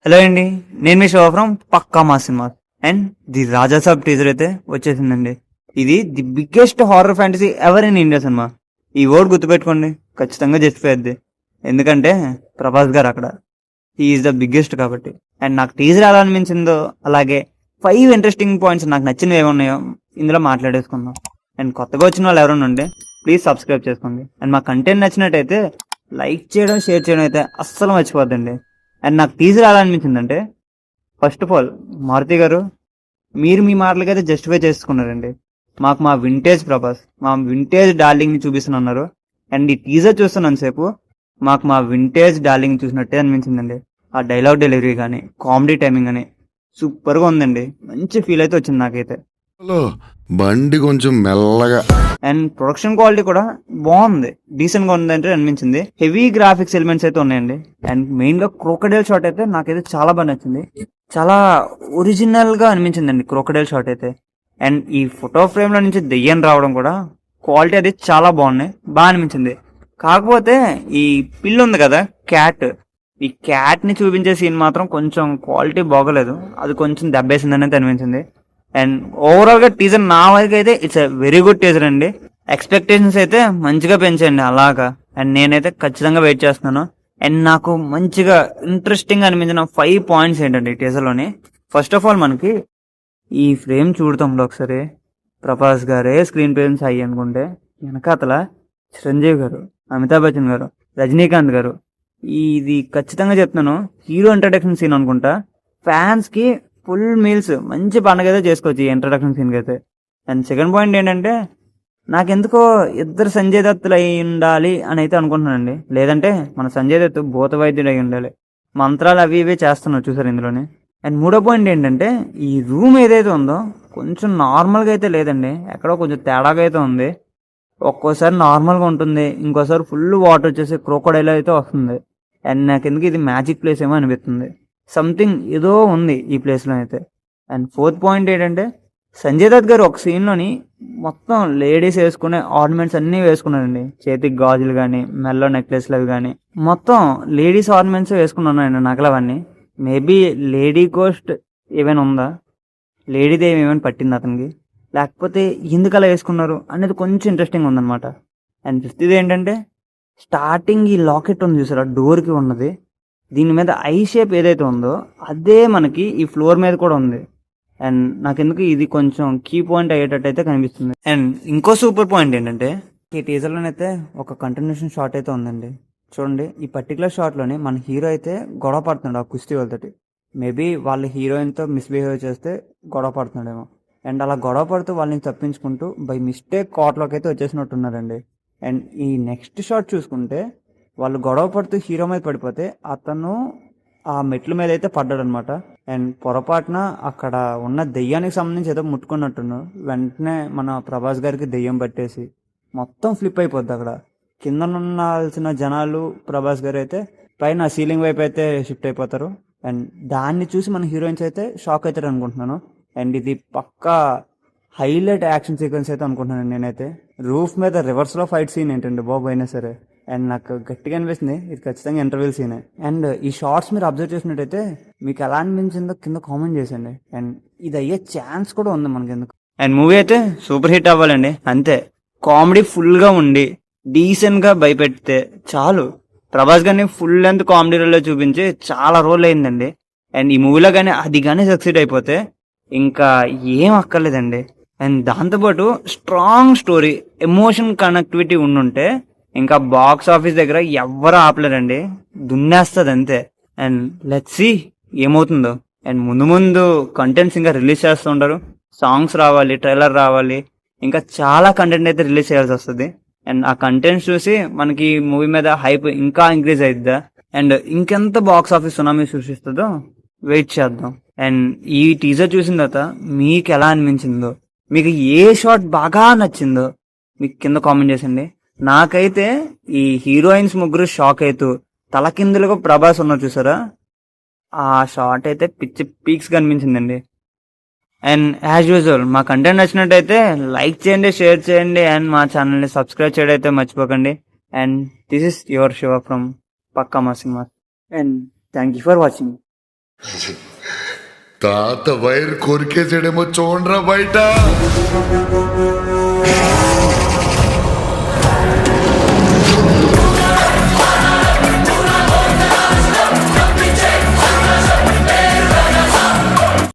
Hello అండి, నేను మీ Shiva from పక్కా మా cinema. And the Raja Saab teaser అయితే వచ్చేసిందండి. ఇది the biggest horror fantasy ever in India cinema. ఈ వర్డ్ గుర్తుపెట్టుకోండి, ఖచ్చితంగా జస్టిఫైద్ది. ఎందుకంటే ప్రభాస్ గారు అక్కడ ఈజ్ ద బిగ్గెస్ట్ కాబట్టి. అండ్ నాకు టీజర్ ఎలా అనిపించిందో అలాగే 5 ఇంట్రెస్టింగ్ పాయింట్స్ నాకు నచ్చినవి ఏమున్నాయో ఇందులో మాట్లాడేసుకుందాం. అండ్ కొత్తగా వచ్చిన వాళ్ళు ఎవరైనా ఉంటే ప్లీజ్ సబ్స్క్రైబ్ చేసుకోండి. అండ్ మా కంటెంట్ నచ్చినట్టయితే లైక్ చేయడం, షేర్ చేయడం అయితే అస్సలు మర్చిపోద్దండి. అండ్ నాకు టీజర్ ఎలా అనిపించిందంటే, ఫస్ట్ ఆఫ్ ఆల్ మారుతి గారు మీరు మీ మాటలకైతే జస్టిఫై చేసుకున్నారండి. మాకు మా వింటేజ్ ప్రభాస్, మా వింటేజ్ డార్లింగ్ని చూపిస్తున్నారు. అండ్ ఈ టీజర్ చూస్తున్నంతసేపు మాకు మా వింటేజ్ డార్లింగ్ చూసినట్టే అనిపించిందండి. ఆ డైలాగ్ డెలివరీ కానీ కామెడీ టైమింగ్ కానీ సూపర్గా ఉందండి. మంచి ఫీల్ అయితే వచ్చింది నాకైతే. బండి కొంచెం మెల్లగా. అండ్ ప్రొడక్షన్ క్వాలిటీ కూడా బాగుంది, డీసెంట్ గా ఉందంటే అనిపించింది. హెవీ గ్రాఫిక్స్ ఎలిమెంట్స్ అయితే ఉన్నాయండి. అండ్ మెయిన్ గా క్రోకడైల్ షాట్ అయితే నాకైతే చాలా బాగా నచ్చింది. చాలా ఒరిజినల్ గా అనిపించిందండి క్రోకడైల్ షాట్ అయితే. అండ్ ఈ ఫోటో ఫ్రేమ్ లో నుంచి దెయ్యం రావడం కూడా క్వాలిటీ అది చాలా బాగా అనిపించింది. కాకపోతే ఈ పిల్లి ఉంది కదా, క్యాట్, ఈ క్యాట్ ని చూపించే సీన్ మాత్రం కొంచెం క్వాలిటీ బాగోలేదు. అది కొంచెం దెబ్బేసిందని అయితే అనిపించింది. అండ్ ఓవరాల్ గా టీజర్ నా వరకు అయితే it's a very good teaser అండి. ఎక్స్పెక్టేషన్స్ అయితే మంచిగా పెంచండి అలాగా. అండ్ నేనైతే ఖచ్చితంగా వెయిట్ చేస్తున్నాను. అండ్ నాకు మంచిగా ఇంట్రెస్టింగ్ అనిపించిన 5 పాయింట్స్ ఏంటండి టీజర్ లోని. ఫస్ట్ ఆఫ్ ఆల్ మనకి ఈ ఫ్రేమ్ చూడటంలో ఒకసారి ప్రభాస్ గారే స్క్రీన్ ప్రెజెన్స్ అయ్యి అనుకుంటే, వెనకాతల చిరంజీవి గారు, అమితాబ్ బచ్చన్ గారు, రజనీకాంత్ గారు. ఇది ఖచ్చితంగా చెప్తున్నాను, హీరో ఇంట్రడక్షన్ సీన్ అనుకుంటా. ఫ్యాన్స్ కి ఫుల్ మీల్స్ మంచి పండుగ అయితే చేసుకోవచ్చు ఈ ఇంట్రడక్షన్ సీన్కి అయితే. అండ్ సెకండ్ పాయింట్ ఏంటంటే, నాకెందుకో ఇద్దరు సంజయ్ దత్తులు అయి ఉండాలి అని అయితే అనుకుంటున్నానండి. లేదంటే మన సంజయ్ దత్ భూత వైద్యుడు అయి ఉండాలి. మంత్రాలు అవి ఇవే చేస్తున్నారు చూసారు ఇందులోనే. అండ్ మూడో పాయింట్ ఏంటంటే, ఈ రూమ్ ఏదైతే ఉందో కొంచెం నార్మల్గా అయితే లేదండి, ఎక్కడో కొంచెం తేడాగా అయితే ఉంది. ఒక్కోసారి నార్మల్గా ఉంటుంది, ఇంకోసారి ఫుల్ వాటర్ వచ్చేసి క్రోకోడైల్ అయితే వస్తుంది. అండ్ నాకెందుకు ఇది మ్యాజిక్ ప్లేస్ ఏమో అనిపిస్తుంది. సంథింగ్ ఏదో ఉంది ఈ ప్లేస్లో అయితే. అండ్ ఫోర్త్ పాయింట్ ఏంటంటే, సంజయ్ దత్ గారు ఒక సీన్లోని మొత్తం లేడీస్ వేసుకునే ఆర్నమెంట్స్ అన్నీ వేసుకున్నారండి. చేతికి గాజులు కానీ, మెల్లో నెక్లెస్లు అవి కానీ, మొత్తం లేడీస్ ఆర్నమెంట్స్ వేసుకున్నాను నగలవన్నీ. మేబీ లేడీ గోస్ట్ ఏమైనా ఉందా, లేడీది ఏమైనా పట్టింది అతనికి, లేకపోతే ఎందుకు అలా వేసుకున్నారు అనేది కొంచెం ఇంట్రెస్టింగ్ ఉందన్నమాట. అండ్ ఫిఫ్త్ ఏంటంటే, స్టార్టింగ్ ఈ లాకెట్ ఉంది చూసారా డోర్కి ఉన్నది, దీని మీద ఐ షేప్ ఏదైతే ఉందో అదే మనకి ఈ ఫ్లోర్ మీద కూడా ఉంది. అండ్ నాకెందుకు ఇది కొంచెం కీ పాయింట్ అయ్యేటట్టు అయితే కనిపిస్తుంది. అండ్ ఇంకో సూపర్ పాయింట్ ఏంటంటే, ఈ టీజర్లోనైతే ఒక కంటిన్యూషన్ షాట్ అయితే ఉందండి. చూడండి, ఈ పర్టికులర్ షాట్లోని మన హీరో అయితే గొడవ పడుతున్నాడు ఆ కుస్తీ వాళ్ళతోటి. మేబీ వాళ్ళ హీరోయిన్తో మిస్బిహేవ్ చేస్తే గొడవ పడుతున్నాడేమో. అండ్ అలా గొడవ పడుతూ వాళ్ళని తప్పించుకుంటూ బై మిస్టేక్ కోర్టులోకి అయితే వచ్చేసినట్టున్నారండి. అండ్ ఈ నెక్స్ట్ షాట్ చూసుకుంటే, వాళ్ళు గొడవ పడుతూ హీరో మీద పడిపోతే అతను ఆ మెట్ల మీద అయితే పడ్డాడు అనమాట. అండ్ పొరపాటున అక్కడ ఉన్న దెయ్యానికి సంబంధించి ఏదో ముట్టుకున్నట్టును, వెంటనే మన ప్రభాస్ గారికి దెయ్యం పట్టేసి మొత్తం ఫ్లిప్ అయిపోద్ది. అక్కడ కింద ఉండాల్సిన జనాలు, ప్రభాస్ గారు అయితే పైన సీలింగ్ వైపు అయితే షిఫ్ట్ అయిపోతారు. అండ్ దాన్ని చూసి మన హీరోయిన్స్ అయితే షాక్ అవుతారు అనుకుంటున్నాను. అండ్ ఇది పక్కా హైలైట్ యాక్షన్ సీక్వెన్స్ అయితే అనుకుంటున్నాను నేనైతే. రూఫ్ మీద రివర్స్లో ఫైట్ సీన్ ఏంటండి బాబు అయినా సరే. అండ్ నాకు గట్టిగా అనిపిస్తుంది, ఇది ఖచ్చితంగా ఇంటర్వ్యూల్ సీనే. అండ్ ఈ షార్ట్స్ మీరు అబ్జర్వ్ చేసినట్టయితే మీకు ఎలా అనిపించిందో కింద కామెంట్ చేసండి. అండ్ ఇది అయ్యే ఛాన్స్ కూడా ఉంది మనకి ఎందుకు. అండ్ మూవీ అయితే సూపర్ హిట్ అవ్వాలండి అంతే. కామెడీ ఫుల్గా ఉండి డీసెంట్గా భయపెడితే చాలు. ప్రభాస్ గారిని ఫుల్ లెంత్ కామెడీ రోల్లో చూపించి చాలా రోజులు అయిందండి. అండ్ ఈ మూవీలో కానీ అది కానీ సక్సీడ్ అయిపోతే ఇంకా ఏం అక్కర్లేదండి. అండ్ దాంతోపాటు స్ట్రాంగ్ స్టోరీ, ఎమోషన్ కనెక్టివిటీ ఉండుంటే ఇంకా బాక్స్ ఆఫీస్ దగ్గర ఎవ్వరు ఆపలేరండి, దున్నేస్తుంది అంతే. అండ్ లెట్స్ సీ ఏమవుతుందో. అండ్ ముందు ముందు కంటెంట్స్ ఇంకా రిలీజ్ చేస్తూ ఉంటారు, సాంగ్స్ రావాలి, ట్రైలర్ రావాలి, ఇంకా చాలా కంటెంట్ అయితే రిలీజ్ చేయాల్సి వస్తుంది. అండ్ ఆ కంటెంట్స్ చూసి మనకి మూవీ మీద హైప్ ఇంకా ఇంక్రీజ్ అవుతుందా, అండ్ ఇంకెంత బాక్స్ ఆఫీస్ సునామీ సృష్టిస్తుందో వెయిట్ చేద్దాం. అండ్ ఈ టీజర్ చూసిన తర్వాత మీకు ఎలా అనిపించిందో, మీకు ఏ షాట్ బాగా నచ్చిందో మీకు కింద కామెంట్ చేసండి. నాకైతే ఈ హీరోయిన్స్ ముగ్గురు షాక్ అవుతూ తలకిందులుగా ప్రభాస్ ఉన్నారు చూసారా, ఆ షాట్ అయితే పిచ్చి పీక్స్ కనిపించిందండి. అండ్ యాజ్ యూజువల్ మా కంటెంట్ నచ్చినట్టయితే లైక్ చేయండి, షేర్ చేయండి, అండ్ మా ఛానల్ని సబ్స్క్రైబ్ చేయడం అయితే మర్చిపోకండి. And this is your Shiva from పక్కా మా cinema. And thank you for watching. తాత వైర్ కొరికేసాడేమో చూడరా బయట.